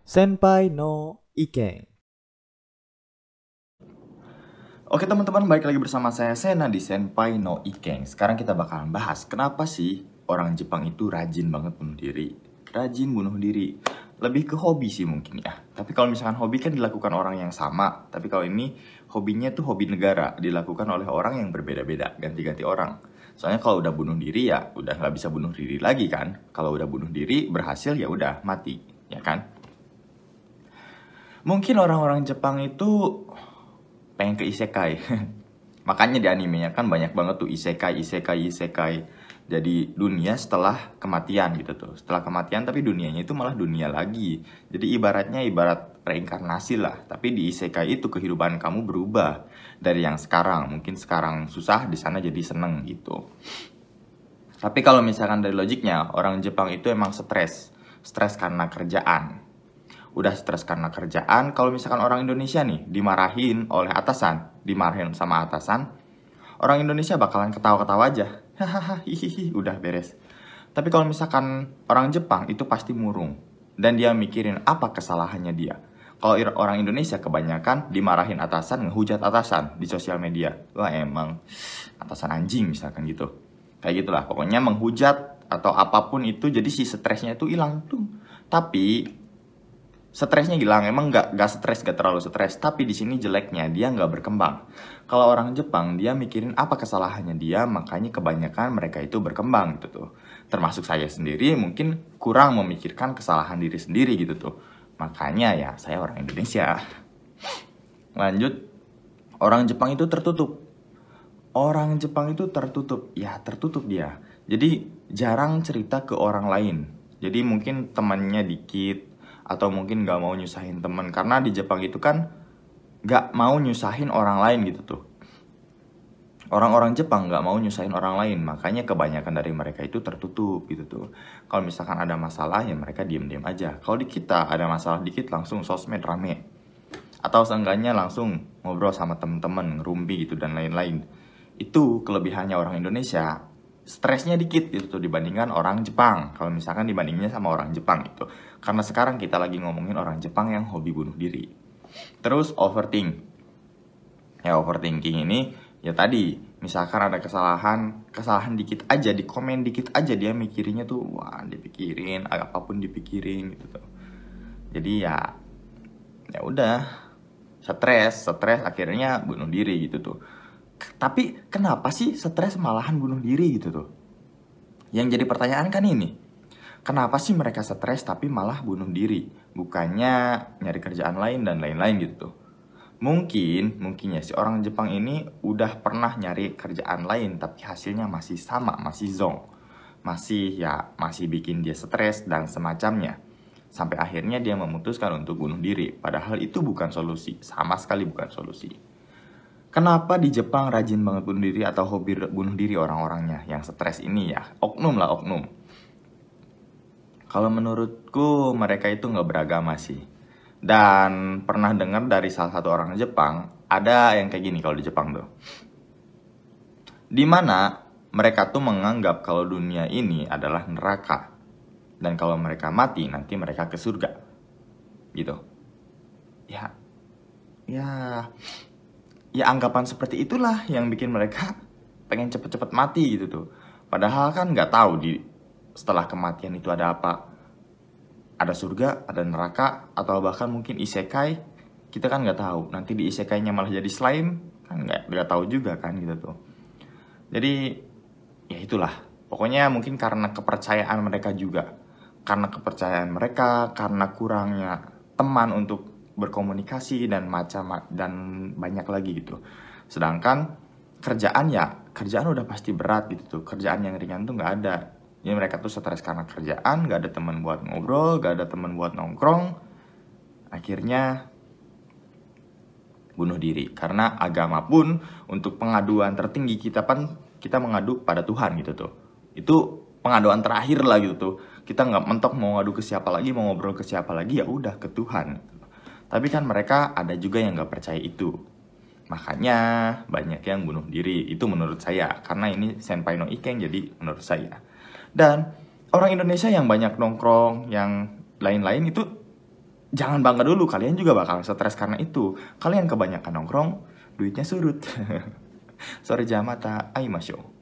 Senpai no Iken. Oke teman-teman, balik lagi bersama saya Sena di Senpai no Iken. Sekarang kita bakalan bahas kenapa sih orang Jepang itu rajin banget bunuh diri. Rajin bunuh diri. Lebih ke hobi sih mungkin ya. Tapi kalau misalkan hobi kan dilakukan orang yang sama. Tapi kalau ini hobinya tuh hobi negara. Dilakukan oleh orang yang berbeda-beda. Ganti-ganti orang. Soalnya kalau udah bunuh diri ya udah nggak bisa bunuh diri lagi kan. Kalau udah bunuh diri berhasil ya udah mati. Ya kan? Mungkin orang-orang Jepang itu pengen ke isekai. Makanya di animenya kan banyak banget tuh isekai. Jadi dunia setelah kematian gitu tuh. Setelah kematian tapi dunianya itu malah dunia lagi. Jadi ibarat reinkarnasi lah. Tapi di isekai itu kehidupan kamu berubah dari yang sekarang. Mungkin sekarang susah, di sana jadi seneng gitu. Tapi kalau misalkan dari logiknya, orang Jepang itu emang stres. Stres karena kerjaan. Udah stres karena kerjaan, kalau misalkan orang Indonesia nih dimarahin oleh atasan, dimarahin sama atasan, orang Indonesia bakalan ketawa-ketawa aja. Hahaha, hihihi, udah beres. Tapi kalau misalkan orang Jepang itu pasti murung dan dia mikirin apa kesalahannya dia. Kalau orang Indonesia kebanyakan dimarahin atasan, ngehujat atasan di sosial media. Wah emang atasan anjing misalkan gitu. Kayak gitulah, pokoknya menghujat atau apapun itu jadi si stresnya itu hilang tuh. Tapi stresnya hilang, emang nggak stres, nggak terlalu stres. Tapi di sini jeleknya dia nggak berkembang. Kalau orang Jepang dia mikirin apa kesalahannya dia, makanya kebanyakan mereka itu berkembang gitu tuh. Termasuk saya sendiri mungkin kurang memikirkan kesalahan diri sendiri gitu tuh. Makanya ya saya orang Indonesia. Lanjut, orang Jepang itu tertutup. Orang Jepang itu tertutup, ya tertutup dia. Jadi jarang cerita ke orang lain. Jadi mungkin temannya dikit atau mungkin nggak mau nyusahin teman karena di Jepang itu kan nggak mau nyusahin orang lain gitu tuh. Orang-orang Jepang nggak mau nyusahin orang lain, makanya kebanyakan dari mereka itu tertutup gitu tuh. Kalau misalkan ada masalah ya mereka diem-diem aja. Kalau di kita ada masalah dikit langsung sosmed rame. Atau seenggaknya langsung ngobrol sama temen-temen, ngerumpi gitu dan lain-lain. Itu kelebihannya orang Indonesia. Stresnya dikit gitu tuh dibandingkan orang Jepang. Kalau misalkan dibandingnya sama orang Jepang itu. Karena sekarang kita lagi ngomongin orang Jepang yang hobi bunuh diri. Terus overthink. Ya overthinking ini ya tadi misalkan ada kesalahan dikit aja, di komen dikit aja dia mikirinnya tuh wah dipikirin, apapun dipikirin gitu tuh. Jadi ya udah stres akhirnya bunuh diri gitu tuh. Tapi kenapa sih stres malahan bunuh diri gitu tuh? Yang jadi pertanyaan kan ini. Kenapa sih mereka stres tapi malah bunuh diri? Bukannya nyari kerjaan lain dan lain-lain gitu tuh. Mungkin ya si orang Jepang ini udah pernah nyari kerjaan lain tapi hasilnya masih sama, masih zonk. Masih bikin dia stres dan semacamnya. Sampai akhirnya dia memutuskan untuk bunuh diri. Padahal itu bukan solusi, sama sekali bukan solusi. Kenapa di Jepang rajin banget bunuh diri atau hobi bunuh diri orang-orangnya yang stres ini ya? Oknum lah oknum. Kalau menurutku mereka itu nggak beragama sih. Dan pernah dengar dari salah satu orang Jepang, ada yang kayak gini kalau di Jepang tuh. Dimana mereka tuh menganggap kalau dunia ini adalah neraka. Dan kalau mereka mati nanti mereka ke surga. Gitu. Ya, ya ya anggapan seperti itulah yang bikin mereka pengen cepet-cepet mati gitu tuh. Padahal kan nggak tahu di setelah kematian itu ada apa. Ada surga, ada neraka, atau bahkan mungkin isekai. Kita kan nggak tahu. Nanti di isekainya malah jadi slime, kan nggak tahu juga kan gitu tuh. Jadi ya itulah. Pokoknya mungkin karena kepercayaan mereka juga. Karena kepercayaan mereka, karena kurangnya teman untuk berkomunikasi dan banyak lagi gitu. Sedangkan kerjaan udah pasti berat gitu tuh. Kerjaan yang ringan tuh nggak ada. Jadi mereka tuh stres karena kerjaan, nggak ada teman buat ngobrol, nggak ada teman buat nongkrong. Akhirnya bunuh diri. Karena agama pun untuk pengaduan tertinggi kita mengadu pada Tuhan gitu tuh. Itu pengaduan terakhir lah gitu tuh. Kita nggak mentok mau ngadu ke siapa lagi, mau ngobrol ke siapa lagi, ya udah ke Tuhan. Tapi kan mereka ada juga yang nggak percaya itu. Makanya banyak yang bunuh diri. Itu menurut saya. Karena ini Senpai no Iken jadi menurut saya. Dan orang Indonesia yang banyak nongkrong, yang lain-lain itu jangan bangga dulu, kalian juga bakal stres karena itu. Kalian kebanyakan nongkrong, duitnya surut. Sore jamata, aimashou.